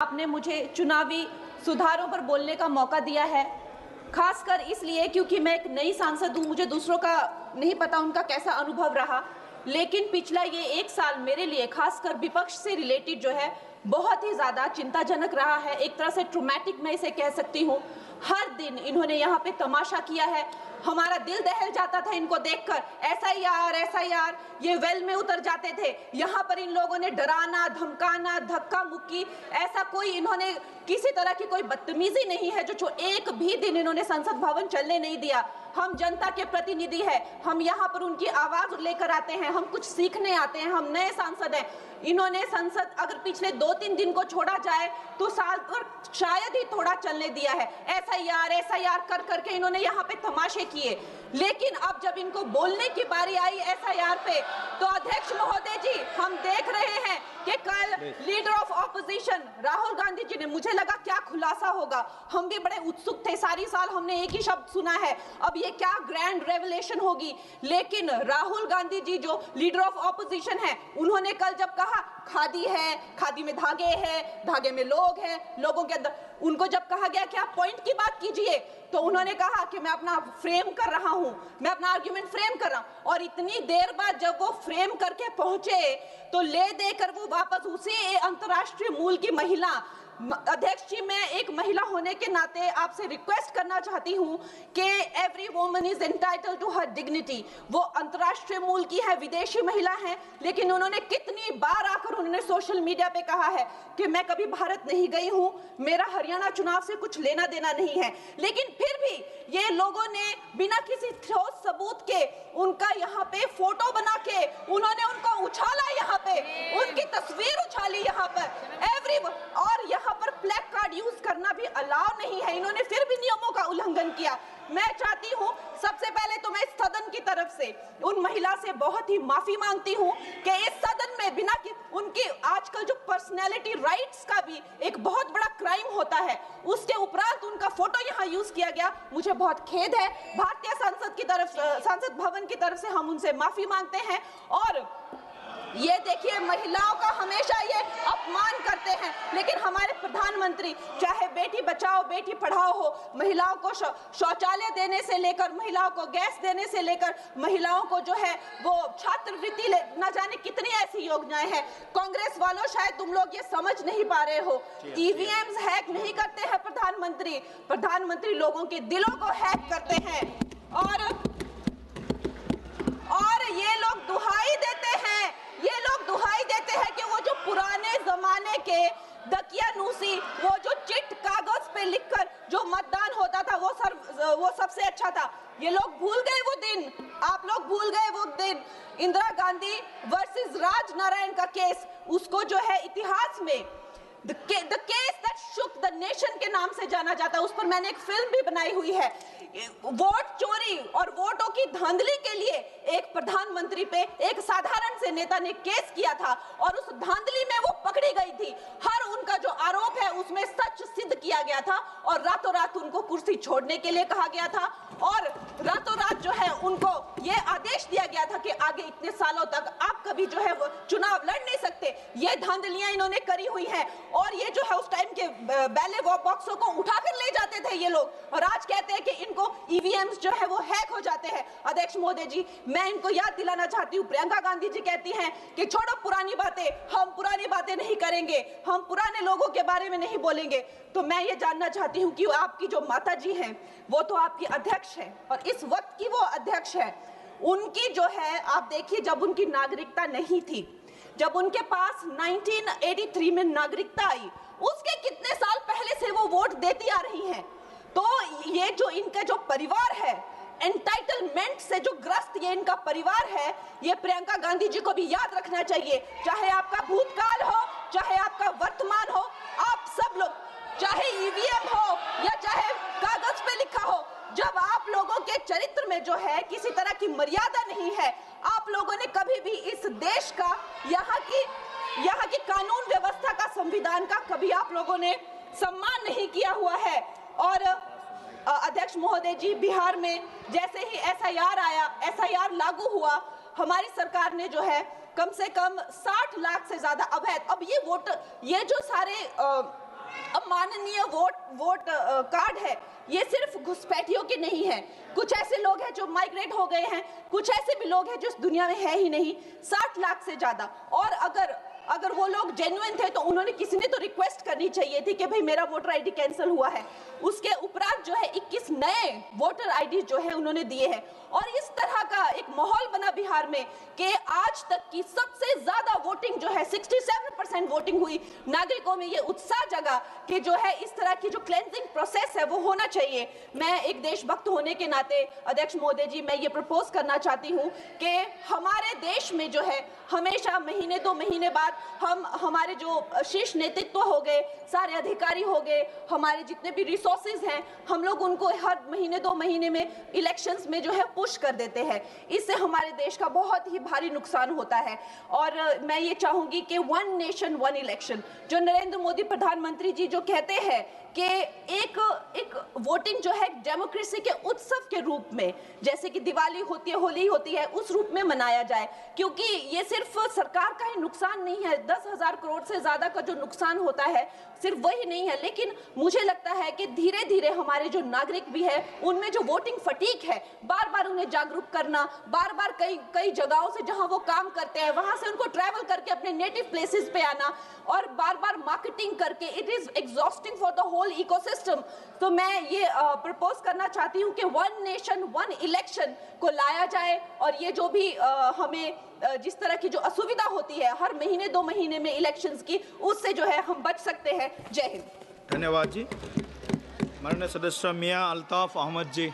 आपने मुझे चुनावी सुधारों पर बोलने का मौका दिया है, खासकर इसलिए क्योंकि मैं एक नई सांसद हूँ। मुझे दूसरों का नहीं पता उनका कैसा अनुभव रहा, लेकिन पिछला ये एक साल मेरे लिए खासकर विपक्ष से रिलेटेड जो है बहुत ही ज़्यादा चिंताजनक रहा है। एक तरह से ट्रॉमेटिक मैं इसे कह सकती हूँ। हर दिन इन्होंने यहाँ पे तमाशा किया है, हमारा दिल दहल जाता था इनको देखकर। एसआईआर ये वेल में उतर जाते थे। यहाँ पर इन लोगों ने डराना, धमकाना, धक्का मुक्की, ऐसा कोई इन्होंने किसी तरह की कोई बदतमीजी नहीं है जो एक भी दिन इन्होंने संसद भवन चलने नहीं दिया। हम जनता के प्रतिनिधि हैं, हम यहाँ पर उनकी आवाज लेकर आते हैं, हम कुछ सीखने आते हैं, हम नए सांसद हैं। इन्होंने संसद अगर पिछले 2-3 दिन को छोड़ा जाए तो साल भर शायद ही थोड़ा चलने दिया है। एसआईआर कर करके इन्होंने यहाँ पे तमाशे किए, लेकिन अब जब इनको बोलने की बारी आई एसआईआर पे, तो अध्यक्ष महोदय जी, हम देख रहे हैं कि कल leader of opposition Rahul Gandhi ji ने, मुझे लगा क्या खुलासा होगा, हम भी बड़े उत्सुक थे। सारी साल हमने एक ही शब्द सुना है, अब ये क्या ग्रैंड रेवलेशन होगी। लेकिन राहुल गांधी जी जो लीडर ऑफ ऑपोजिशन है, उन्होंने कल जब कहा खादी है, खादी में धागे हैं, धागे में लोग हैं, लोगों के अंदर, उनको जब कहा गया कि आप पॉइंट की बात कीजिए, तो उन्होंने कहा कि मैं अपना फ्रेम कर रहा हूं, मैं अपना आर्ग्यूमेंट फ्रेम कर रहा हूं। और इतनी देर बाद जब वो फ्रेम करके पहुंचे तो ले देकर वो वापस उसी अंतर्राष्ट्रीय मूल की महिला। अध्यक्ष जी, मैं एक महिला होने के नाते आपसे रिक्वेस्ट करना चाहती हूं कि every woman is entitled to her dignity. वो अंतर्राष्ट्रीय मूल की है, विदेशी महिला है, लेकिन उन्होंने कितनी बार आकर उन्होंने सोशल मीडिया पे कहा है कि मैं कभी भारत नहीं गई हूं, मेरा हरियाणा चुनाव से कुछ लेना देना नहीं है। लेकिन फिर भी ये लोगों ने बिना किसी ठोस सबूत के उनका यहाँ पे फोटो बना के उन्होंने उनको उछाला, यहाँ पे उनकी तस्वीर उछाली यहाँ पर और यहाँ पर प्लेक कार्ड यूज करना भी अलाउ नहीं है। इन्होंने फिर भी नियमों का उल्लंघन किया। मैं चाहती हूँ सबसे पहले तो मैं इस सदन की तरफ से उन महिला से बहुत ही माफी मांगती हूँ कि इस सदन में बिना कि उनकी आजकल जो पर्सनैलिटी राइट्स का भी एक बहुत बड़ा क्राइम होता है, उसके उपरांत उनका फोटो यहाँ यूज किया गया। मुझे बहुत खेद है। भारतीय संसद भवन की तरफ से हम उनसे माफी मांगते हैं। और ये देखिए, महिलाओं का हमेशा ये अपमान करते हैं, लेकिन हमारे प्रधानमंत्री चाहे बेटी बचाओ बेटी पढ़ाओ हो, महिलाओं को शौचालय देने से लेकर, महिलाओं को गैस देने से लेकर, महिलाओं को जो है वो छात्रवृत्ति न जाने कितनी ऐसी योजनाएं हैं। कांग्रेस वालों, शायद तुम लोग ये समझ नहीं पा रहे हो, ईवीएम्स हैक नहीं करते हैं प्रधानमंत्री लोगों के दिलों को हैक करते हैं। और ये लोग दुहाई देते हैं कि वो जो पुराने जमाने के दकियानूसी, वो जो चिट कागज पे लिखकर जो मतदान होता था वो सबसे अच्छा था। ये लोग भूल गए वो दिन, आप लोग भूल गए वो दिन। इंदिरा गांधी वर्सेस राज नारायण का केस, उसको जो है इतिहास में The case that shook the nation के नाम से जाना जाता है। उस पर मैंने एक फिल्म भी बनाई हुई है। वोट चोरी और वोटों की धांधली के लिए एक प्रधानमंत्री पे एक साधारण से नेता ने केस किया था और उस धांधली में वो पकड़ी गई थी। हर उनका जो आरोप है उसमें सच सिद्ध किया गया था और रातों रात उनको कुर्सी छोड़ने के लिए कहा गया था और रातों रात जो है उनको ये आदेश दिया गया था कि आगे इतने सालों तक आप कभी जो है वो चुनाव लड़ नहीं सकते। ये धांधलियां इन्होंने करी हुई हैं और ये जो है उस टाइम के बैलेट बॉक्सों को उठाकर ले जाते थे ये लोग, और आज कहते हैं कि इनको ईवीएम्स जो है वो हैक हो जाते हैं। अध्यक्ष महोदय जी, मैं इनको याद दिलाना चाहती हूँ, प्रियंका गांधी जी कहती हैं कि छोड़ो पुरानी बातें, हम पुरानी बातें नहीं करेंगे, हम पुराने लोगों के बारे में नहीं बोलेंगे। तो मैं ये जानना चाहती हूँ कि आपकी जो माता जी हैं वो तो आपकी अध्यक्ष है और इस वक्त की वो अध्यक्ष है। उनकी जो है, आप देखिए, जब उनकी नागरिकता नहीं थी, जब उनके पास 1983 में नागरिकता आई, उसके कितने साल पहले से वो वोट देती आ रही हैं। तो ये जो इनका जो परिवार है, एंटाइटलमेंट से जो ग्रस्त ये इनका परिवार है, ये प्रियंका गांधी जी को भी याद रखना चाहिए। चाहे आपका भूतकाल हो, चाहे आपका वर्तमान हो, आप सब लोग, चाहे ईवीएम हो या चाहे कागज पे लिखा हो, जब आप लोगों के चरित्र में जो है किसी तरह की मर्यादा नहीं है, आप लोगों ने कभी भी इस देश का, यहाँ की कानून व्यवस्था का, संविधान का कभी आप लोगों ने सम्मान नहीं किया हुआ है। और अध्यक्ष महोदय जी, बिहार में जैसे ही एसआईआर लागू हुआ, हमारी सरकार ने जो है कम से कम 60 लाख से ज्यादा अवैध, अब ये जो सारे माननीय वोट कार्ड है, ये सिर्फ घुसपैठियों के नहीं है। कुछ ऐसे लोग हैं जो माइग्रेट हो गए हैं, कुछ ऐसे भी लोग हैं जो इस दुनिया में है ही नहीं, 60 लाख से ज्यादा। और अगर वो लोग जेन्युइन थे तो उन्होंने किसी ने तो रिक्वेस्ट करनी चाहिए थी कि भाई मेरा वोटर आईडी कैंसिल हुआ है। उसके उपरांत जो है 21 नए वोटर आईडी जो है उन्होंने दिए हैं। और इस तरह का एक माहौल बना बिहार में कि आज तक की सबसे ज्यादा वोटिंग जो है 67% वोटिंग हुई। नागरिकों में ये उत्साह जगा कि जो है इस तरह की जो क्लेंजिंग प्रोसेस है वो होना चाहिए। मैं एक देशभक्त होने के नाते अध्यक्ष महोदय जी, मैं ये प्रपोज करना चाहती हूँ कि हमारे देश में जो है हमेशा महीने 2 महीने बाद हमारे जो शीर्ष नेतृत्व हो गए, सारे अधिकारी हो गए, हमारे जितने भी रिसोर्सेज हैं, हम लोग उनको हर महीने 2 महीने में इलेक्शंस में जो है पुश कर देते हैं। इससे हमारे देश का बहुत ही भारी नुकसान होता है। और मैं ये चाहूंगी कि 1 नेशन 1 इलेक्शन जो नरेंद्र मोदी प्रधानमंत्री जी जो कहते हैं कि एक वोटिंग जो है डेमोक्रेसी के उत्सव के रूप में, जैसे कि दिवाली होती है, होली होती है, उस रूप में मनाया जाए। क्योंकि ये सिर्फ सरकार का ही नुकसान नहीं है, 10,000 करोड़ से ज्यादा का जो नुकसान होता है सिर्फ वही नहीं है, लेकिन मुझे लगता है कि धीरे धीरे हमारे जो नागरिक भी है उनमें जो वोटिंग फटीक है, बार बार उन्हें जागरूक करना, बार बार कई जगहों से जहां वो काम करते हैं वहां से उनको ट्रैवल करके अपने नेटिव प्लेसेस पे आना और बार बार मार्केटिंग करके, it is exhausting for the whole ecosystem. तो मैं ये प्रपोज करना चाहती हूँ कि 1 नेशन 1 इलेक्शन को लाया जाए और ये जो भी हमें जिस तरह की जो असुविधा होती है हर महीने 2 महीने में इलेक्शंस की, उससे जो है हम बच सकते हैं। जय हिंद। धन्यवाद जी। माननीय सदस्य मियां अल्ताफ अहमद जी।